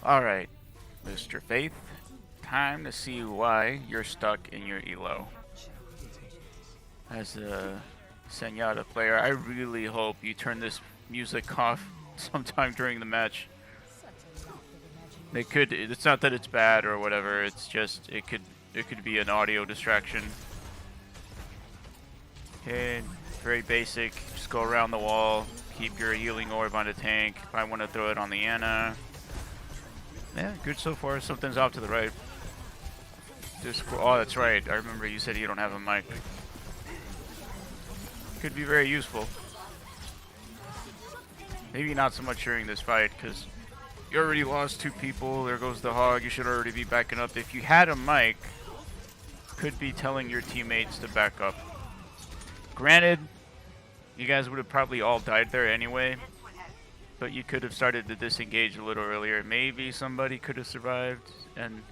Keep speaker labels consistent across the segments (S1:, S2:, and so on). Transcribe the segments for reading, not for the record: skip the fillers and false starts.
S1: Alright, Mr. Faith. Time to see why you're stuck in your elo. As a Zenyatta player, I really hope you turn this music off sometime during the match. It's not that it's bad or whatever, it's just it could be an audio distraction. Okay, very basic. Just go around the wall, keep your healing orb on the tank. If I want to throw it on the Ana. Yeah, good so far. Something's off to the right. Oh, that's right. I remember you said you don't have a mic. Could be very useful. Maybe not so much during this fight, because you already lost 2 people. There goes the hog. You should already be backing up. If you had a mic, could be telling your teammates to back up. Granted, you guys would have probably all died there anyway, but you could have started to disengage a little earlier. Maybe somebody could have survived and,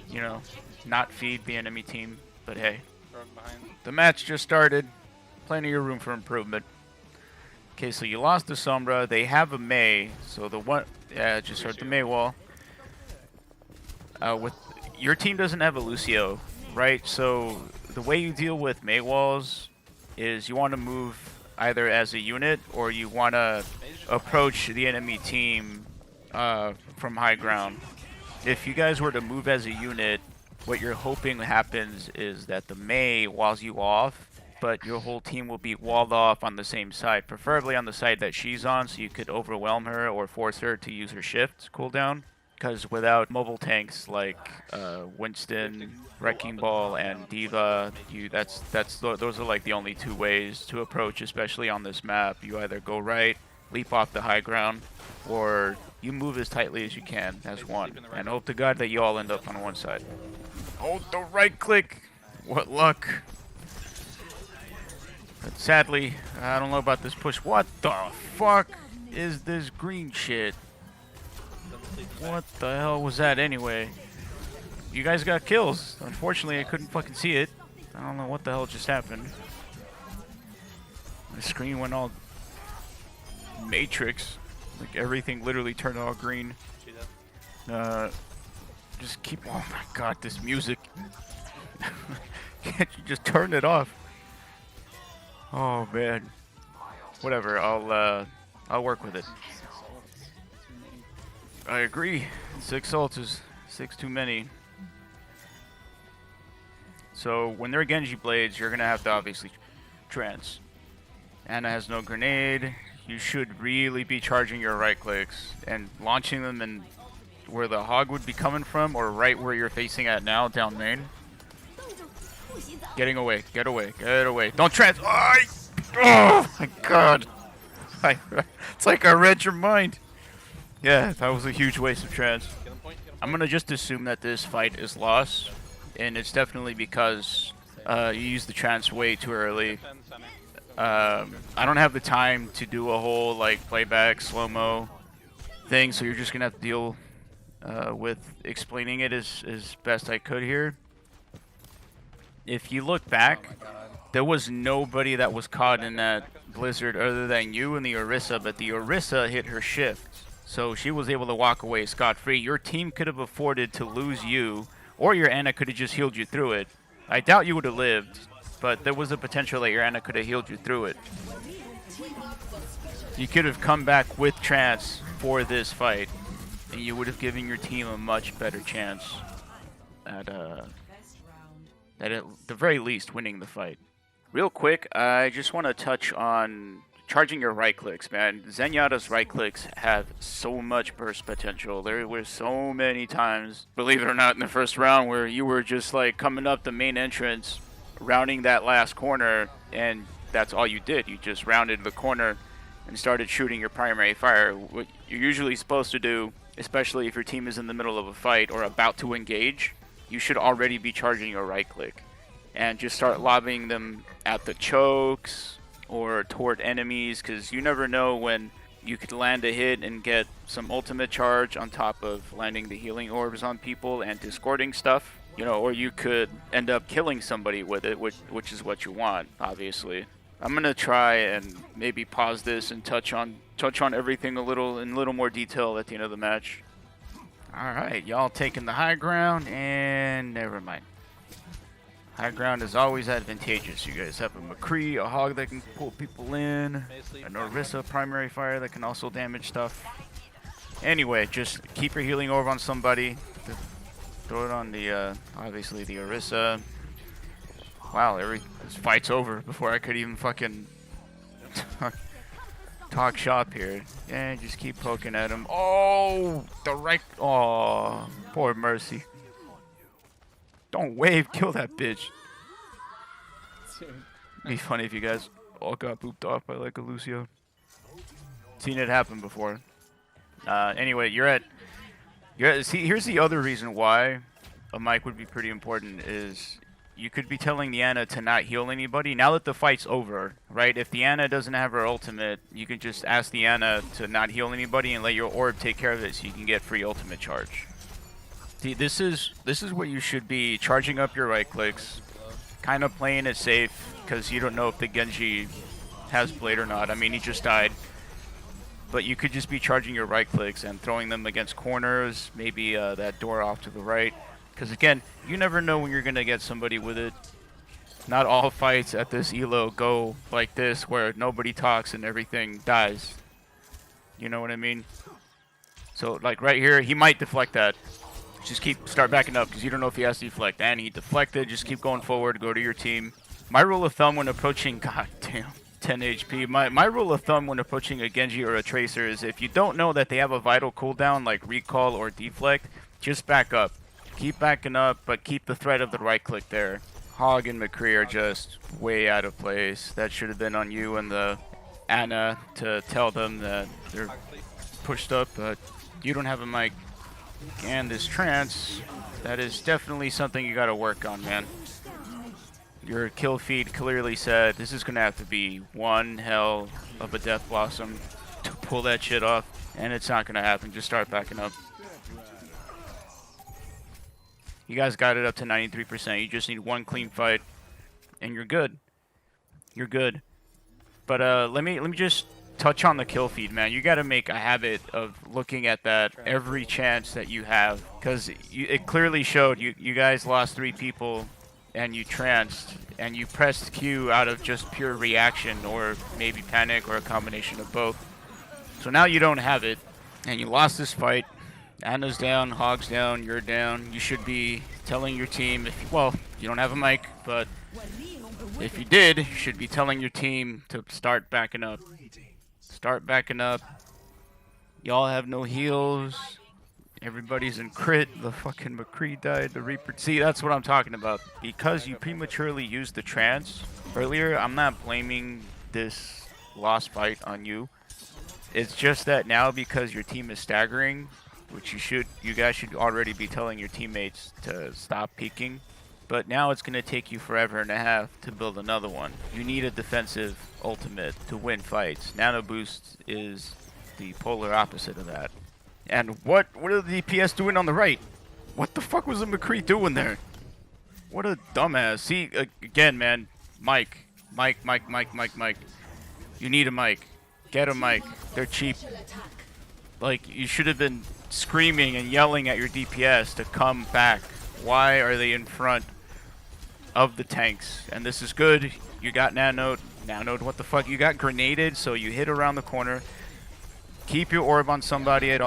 S1: you know, not feed the enemy team. But hey, the match just started. Plenty of room for improvement. Okay, so you lost to Sombra. They have a Mei, so the one, just heard the Mei wall. With your team doesn't have a Lucio, right? So the way you deal with Mei walls is you want to move either as a unit or you want to approach the enemy team from high ground. If you guys were to move as a unit, what you're hoping happens is that the Mei walls you off, but your whole team will be walled off on the same side, preferably on the side that she's on, so you could overwhelm her or force her to use her shift cooldown. Because without mobile tanks like Winston, Wrecking Ball, and Diva, those are like the only 2 ways to approach, especially on this map. You either go right, leap off the high ground, or you move as tightly as you can as one, and hope to God that you all end up on one side. Hold the right click. What luck. But sadly, I don't know about this push. What the fuck is this green shit? What the hell was that anyway? You guys got kills. Unfortunately, I couldn't fucking see it. I don't know what the hell just happened. The screen went all Matrix. Like everything literally turned all green. Just keep, oh my god, this music. Can't you just turn it off? Oh man. Whatever, I'll work with it. I agree. 6 ults is 6 too many. So when they're Genji blades, you're gonna have to obviously trance. Ana has no grenade. You should really be charging your right clicks and launching them in where the hog would be coming from, or right where you're facing at now, down main. Getting away, get away, get away. Don't trance. Oh my god. It's like I read your mind. Yeah, that was a huge waste of trance. I'm gonna just assume that this fight is lost, and it's definitely because you used the trance way too early. I don't have the time to do a whole like playback slow-mo thing, so you're just gonna have to deal with explaining it as best I could here. If you look back, there was nobody that was caught in that blizzard other than you and the Orisa, but the Orisa hit her shift. So she was able to walk away scot-free. Your team could have afforded to lose you, or your Ana could have just healed you through it. I doubt you would have lived, but there was a potential that your Ana could have healed you through it. You could have come back with trance for this fight, and you would have given your team a much better chance at the very least winning the fight. Real quick, I just want to touch on charging your right clicks, man. Zenyatta's right clicks have so much burst potential. There were so many times, believe it or not, in the first round where you were just like coming up the main entrance, rounding that last corner, and that's all you did. You just rounded the corner and started shooting your primary fire. What you're usually supposed to do, especially if your team is in the middle of a fight or about to engage, you should already be charging your right click and just start lobbing them at the chokes or toward enemies, because you never know when you could land a hit and get some ultimate charge on top of landing the healing orbs on people and discording stuff, you know, or you could end up killing somebody with it, which is what you want, obviously. I'm gonna try and maybe pause this and touch on everything in a little more detail at the end of the match. All right, y'all taking the high ground, and never mind. High ground is always advantageous. You guys have a McCree, a Hog that can pull people in, an Orisa primary fire that can also damage stuff. Anyway, just keep your healing orb on somebody. Throw it on the, obviously the Orisa. Wow, this fight's over before I could even fucking talk shop here. And just keep poking at him. Oh, oh, poor Mercy. Don't wave, kill that bitch. It'd be funny if you guys all got booped off by like a Lucio. Seen it happen before. Anyway, see, here's the other reason why a mic would be pretty important is you could be telling the Ana to not heal anybody. Now that the fight's over, right? If the Ana doesn't have her ultimate, you can just ask the Ana to not heal anybody and let your orb take care of it so you can get free ultimate charge. See, this is what you should be charging up your right clicks, kind of playing it safe because you don't know if the Genji has Blade or not. I mean, he just died. But you could just be charging your right clicks and throwing them against corners, maybe that door off to the right. Because again, you never know when you're going to get somebody with it. Not all fights at this ELO go like this, where nobody talks and everything dies. You know what I mean? So like right here, he might deflect that. Just start backing up because you don't know if he has to deflect. And he deflected, just keep going forward, go to your team. My rule of thumb when approaching, god damn, 10 HP. My rule of thumb when approaching a Genji or a Tracer is if you don't know that they have a vital cooldown like recall or deflect, just back up. Keep backing up, but keep the threat of the right click there. Hog and McCree are just way out of place. That should have been on you and the Ana to tell them that they're pushed up, but you don't have a mic. And this trance, that is definitely something you gotta work on, man. Your kill feed clearly said this is gonna have to be one hell of a Death Blossom to pull that shit off, and it's not gonna happen. Just start backing up. You guys got it up to 93%. You just need one clean fight, and you're good. You're good. But let me just touch on the kill feed, man. You got to make a habit of looking at that every chance that you have, because it clearly showed you guys lost 3 people, and you tranced, and you pressed Q out of just pure reaction, or maybe panic, or a combination of both. So now you don't have it, and you lost this fight. Ana's down, Hog's down, you're down. You should be telling your team, well, you don't have a mic, but if you did, you should be telling your team to start backing up. Start backing up. Y'all have no heals. Everybody's in crit. The fucking McCree died. The Reaper. See, that's what I'm talking about. Because you prematurely used the trance earlier, I'm not blaming this lost fight on you. It's just that now, because your team is staggering, which you guys should already be telling your teammates to stop peeking. But now it's going to take you forever and a half to build another one. You need a defensive ultimate to win fights. Nano Boost is the polar opposite of that. And what are the DPS doing on the right? What the fuck was the McCree doing there? What a dumbass. See, again, man, Mike. You need a mic. Get a mic. They're cheap. Like, you should have been screaming and yelling at your DPS to come back. Why are they in front of the tanks? And this is good. You got nanoed. What the fuck? You got grenaded, so you hit around the corner. Keep your orb on somebody at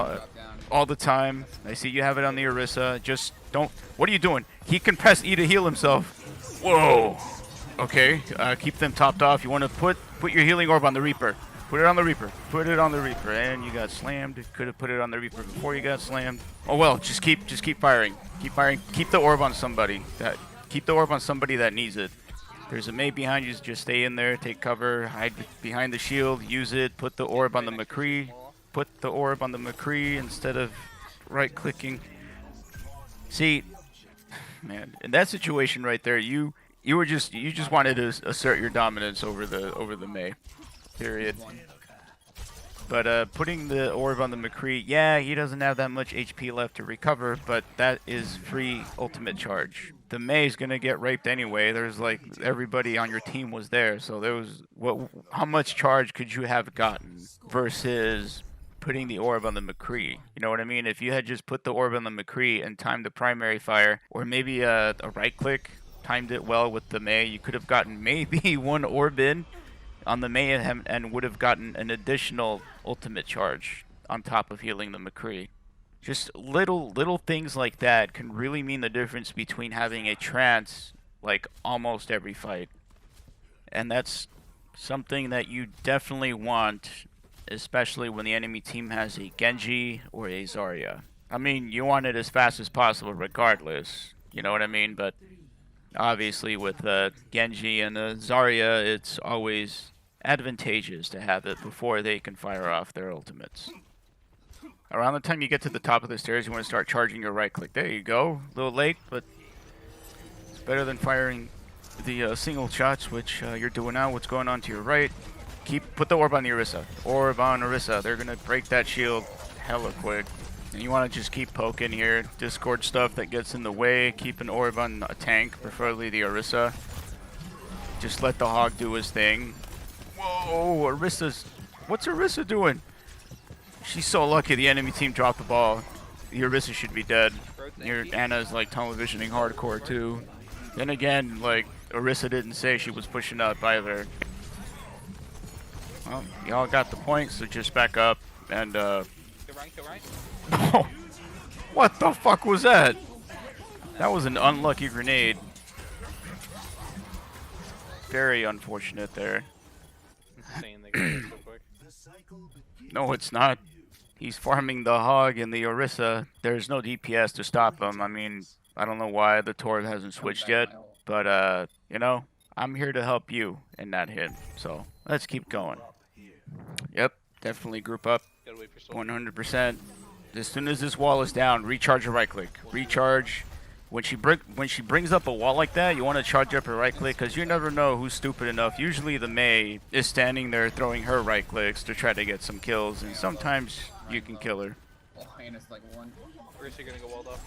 S1: all the time. I see you have it on the Orisa. Just don't... What are you doing? He can press E to heal himself. Whoa. Okay. Keep them topped off. You want to put your healing orb on the Reaper. Put it on the Reaper. Put it on the Reaper. And you got slammed. Could have put it on the Reaper before you got slammed. Oh well, just keep firing. Keep firing. Keep the orb on somebody. Keep the orb on somebody that needs it. There's a mate behind you. Just stay in there. Take cover. Hide behind the shield. Use it. Put the orb on the McCree. Put the orb on the McCree instead of right-clicking. See, man, in that situation right there, you just wanted to assert your dominance over the Mei. Period. But putting the orb on the McCree, yeah, he doesn't have that much HP left to recover, but that is free ultimate charge. The Mei's gonna get raped anyway. There's like everybody on your team was there, so there was how much charge could you have gotten versus putting the orb on the McCree? You know what I mean? If you had just put the orb on the McCree and timed the primary fire, or maybe a right click, timed it well with the Mei, you could have gotten maybe one orb in on the Mei and would have gotten an additional ultimate charge on top of healing the McCree. Just little things like that can really mean the difference between having a trance like almost every fight. And that's something that you definitely want, especially when the enemy team has a Genji or a Zarya. I mean, you want it as fast as possible regardless, you know what I mean? But obviously with Genji and Zarya, it's always advantageous to have it before they can fire off their ultimates. Around the time you get to the top of the stairs, you want to start charging your right click. There you go. A little late, but it's better than firing the single shots, which you're doing now. What's going on to your right? Put the orb on the Orisa. Orb on Orisa. They're going to break that shield hella quick. And you want to just keep poking here. Discord stuff that gets in the way. Keep an orb on a tank, preferably the Orisa. Just let the Hog do his thing. Whoa, Orisa's... What's Orisa doing? She's so lucky the enemy team dropped the ball. The Orisa should be dead. Here, Anna's like tunnel visioning hardcore too. Then again, like, Orisa didn't say she was pushing up either. Well, y'all got the point, so just back up and
S2: Go right.
S1: Oh, what the fuck was that? That was an unlucky grenade. Very unfortunate there.
S2: Saying they got so quick.
S1: No, it's not. He's farming the Hog and the Orisa. There's no DPS to stop him. I mean, I don't know why the Torb hasn't switched yet, but you know, I'm here to help you and not him. So let's keep going. Yep, definitely group up. 100%. As soon as this wall is down, recharge your right click. Recharge. When she brings up a wall like that, you want to charge up her right click because you never know who's stupid enough. Usually the Mei is standing there throwing her right clicks to try to get some kills, and sometimes you can kill her.
S2: Where's she gonna go walled off?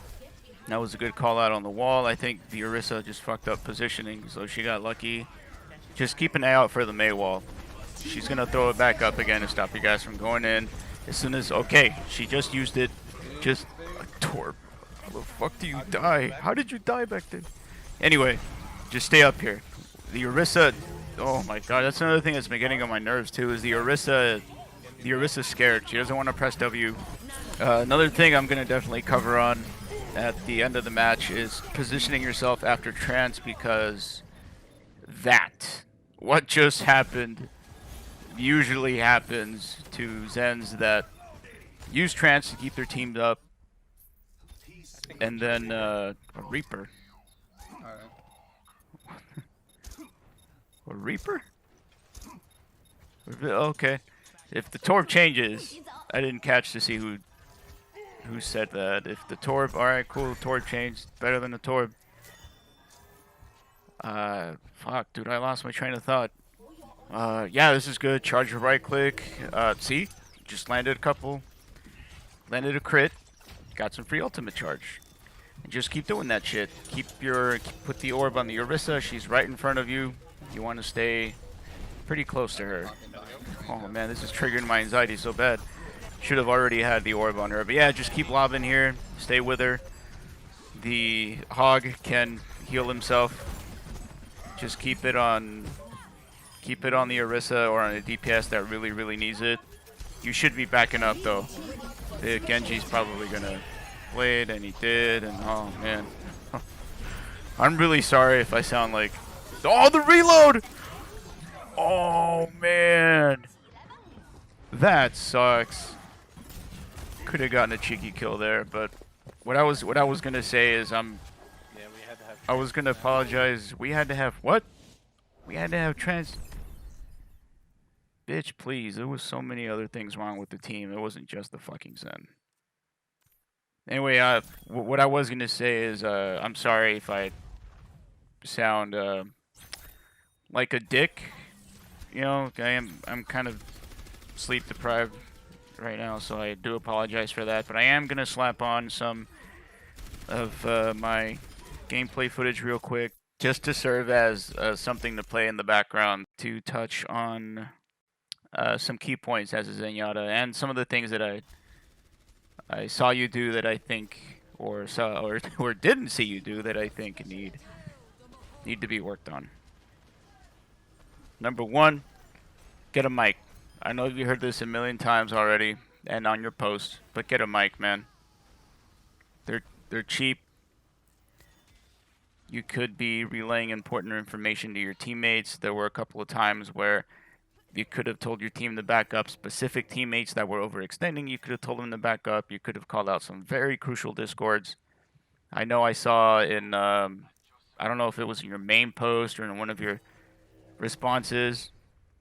S1: That was a good call out on the wall. I think the Orisa just fucked up positioning, so she got lucky. Just keep an eye out for the Mei wall. She's gonna throw it back up again to stop you guys from going in. As soon as, okay, she just used it. Just a Torb. How the fuck do you die? How did you die back then? Anyway, just stay up here. The Orisa, oh my god, that's another thing that's been getting on my nerves too, is the Orisa's scared. She doesn't want to press W. Another thing I'm going to definitely cover on at the end of the match is positioning yourself after trance, because what just happened usually happens to Zens that use trance to keep their teams up. And then a Reaper. A Reaper? Okay. If the Torb changes, I didn't catch to see who said that. If the Torb, alright, cool, Torb changed. Better than the Torb. Fuck, dude, I lost my train of thought. Yeah, this is good. Charge your right click. See? Just landed a couple. Landed a crit. Got some free ultimate charge. And just keep doing that shit. Put the orb on the Orisa. She's right in front of you. You want to stay pretty close to her. Oh man, this is triggering my anxiety so bad. Should have already had the orb on her. But yeah, just keep lobbing here. Stay with her. The Hog can heal himself. Just keep it on the Orisa or on a DPS that really needs it. You should be backing up though. The Genji's probably gonna play it, and he did, and oh man. I'm really sorry if I sound like... Oh, the reload! Oh man. That sucks. Could have gotten a cheeky kill there, but what I was gonna say is
S2: Yeah, we had to have.
S1: I was gonna apologize. We had to have what? We had to have trans. Bitch, please. There was so many other things wrong with the team. It wasn't just the fucking Zen. Anyway, what I was gonna say is I'm sorry if I sound like a dick. You know, I'm kind of sleep deprived. right now, so I do apologize for that. But I am gonna slap on some of my gameplay footage real quick, just to serve as something to play in the background to touch on some key points as a Zenyatta and some of the things that I saw you do that I think, or saw or didn't see you do that I think need to be worked on. Number one, get a mic. I know you heard this a million times already and on your post, but get a mic, man. They're cheap. You could be relaying important information to your teammates. There were a couple of times where you could have told your team to back up specific teammates that were overextending. You could have told them to back up. You could have called out some very crucial discords. I know I saw in, I don't know if it was in your main post or in one of your responses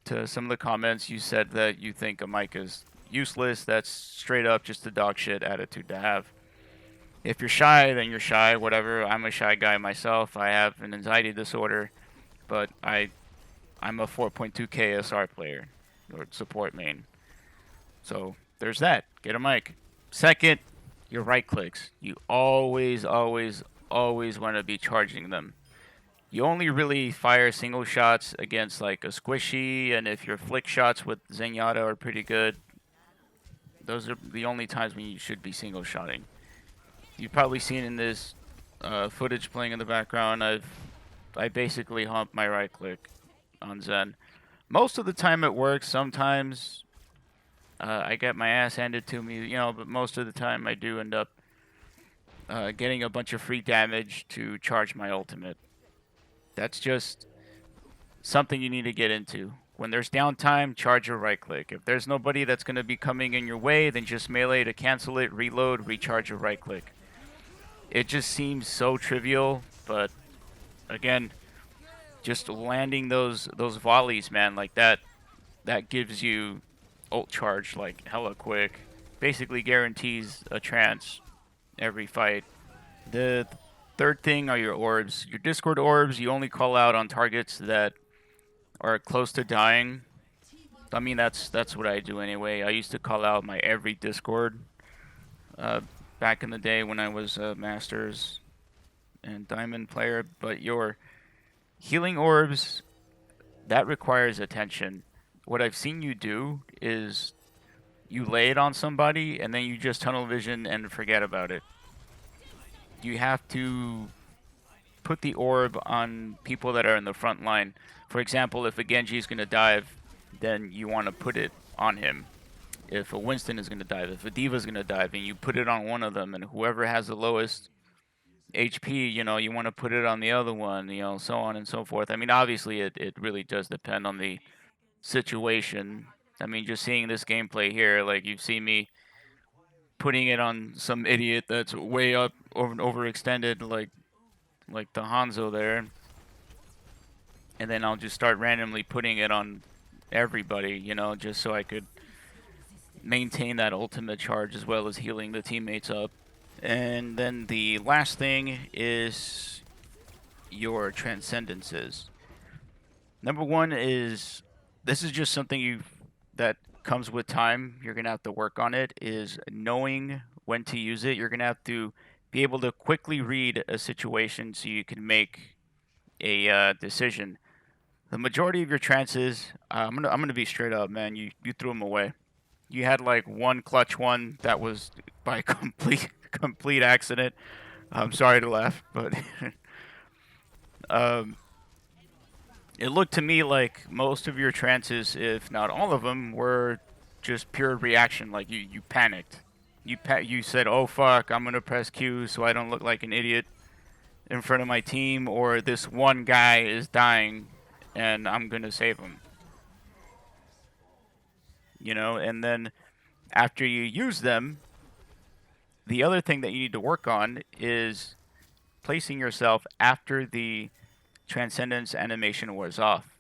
S1: to some of the comments, you said that you think a mic is useless. That's straight up just a dog shit attitude to have. If you're shy, then you're shy, whatever. I'm a shy guy myself. I have an anxiety disorder, but I'm a 4.2 KSR player, or support main. So there's that. Get a mic. Second, your right clicks. You always want to be charging them. You only really fire single shots against like a squishy, and if your flick shots with Zenyatta are pretty good, those are the only times when you should be single shotting. You've probably seen in this footage playing in the background, I basically hump my right click on Zen. Most of the time it works. Sometimes I get my ass handed to me, you know, but most of the time I do end up getting a bunch of free damage to charge my ultimate. That's just something you need to get into. When there's downtime, charge your right click. If there's nobody that's going to be coming in your way, then just melee to cancel it, reload, recharge your right click. It just seems so trivial, but again, just landing those volleys, man, like that gives you ult charge like hella quick. Basically guarantees a trance every fight. The third thing are your orbs. Your Discord orbs, you only call out on targets that are close to dying. I mean, that's what I do anyway. I used to call out my every Discord back in the day when I was a Masters and Diamond player. But your healing orbs, that requires attention. What I've seen you do is you lay it on somebody and then you just tunnel vision and forget about it. You have to put the orb on people that are in the front line. For example, if a Genji is going to dive, then you want to put it on him. If a Winston is going to dive, if a D.Va is going to dive, and you put it on one of them, and whoever has the lowest HP, you know, you want to put it on the other one, you know, so on and so forth. I mean, obviously, it really does depend on the situation. I mean, just seeing this gameplay here, like, you've seen me putting it on some idiot that's way up overextended, like the Hanzo there. And then I'll just start randomly putting it on everybody, you know, just so I could maintain that ultimate charge as well as healing the teammates up. And then the last thing is your transcendences. Number one is, this is just something that comes with time. You're going to have to work on it, is knowing when to use it. You're going to have to be able to quickly read a situation so you can make a decision. The majority of your trances, I'm gonna be straight up, man. You threw them away. You had like one clutch one that was by complete accident. I'm sorry to laugh, but it looked to me like most of your trances, if not all of them, were just pure reaction. Like you panicked. You said, "Oh fuck, I'm gonna press Q so I don't look like an idiot in front of my team, or this one guy is dying and I'm gonna save him." You know, and then after you use them, the other thing that you need to work on is placing yourself after the Transcendence animation wears off.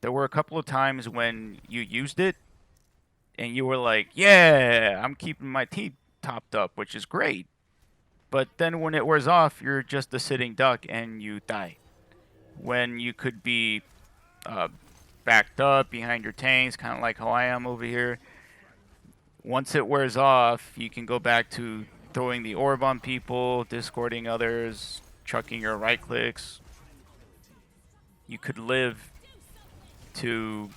S1: There were a couple of times when you used it and you were like, yeah, I'm keeping my team topped up, which is great. But then when it wears off, you're just a sitting duck and you die. When you could be backed up behind your tanks, kind of like how I am over here. once it wears off, you can go back to throwing the orb on people, discording others, chucking your right clicks. You could live to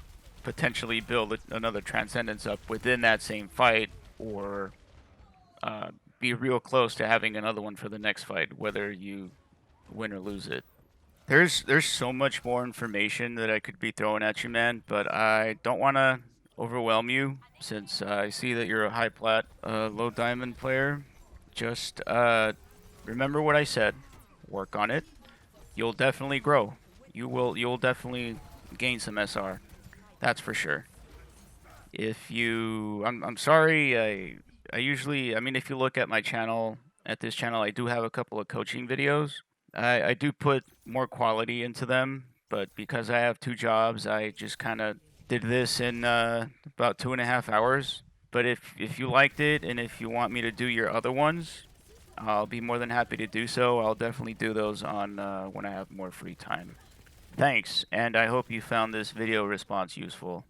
S1: potentially build another Transcendence up within that same fight, or be real close to having another one for the next fight, whether you win or lose it. There's so much more information that I could be throwing at you, man, but I don't want to overwhelm you since I see that you're a high plat, low diamond player. Just remember what I said. Work on it. You'll definitely grow. You'll definitely gain some SR. That's for sure. If you, I'm sorry. I usually, I mean, if you look at my channel, at this channel, I do have a couple of coaching videos. I do put more quality into them, but because I have 2 jobs, I just kind of did this in about 2.5 hours. But if you liked it, and if you want me to do your other ones, I'll be more than happy to do so. I'll definitely do those on when I have more free time. Thanks, and I hope you found this video response useful.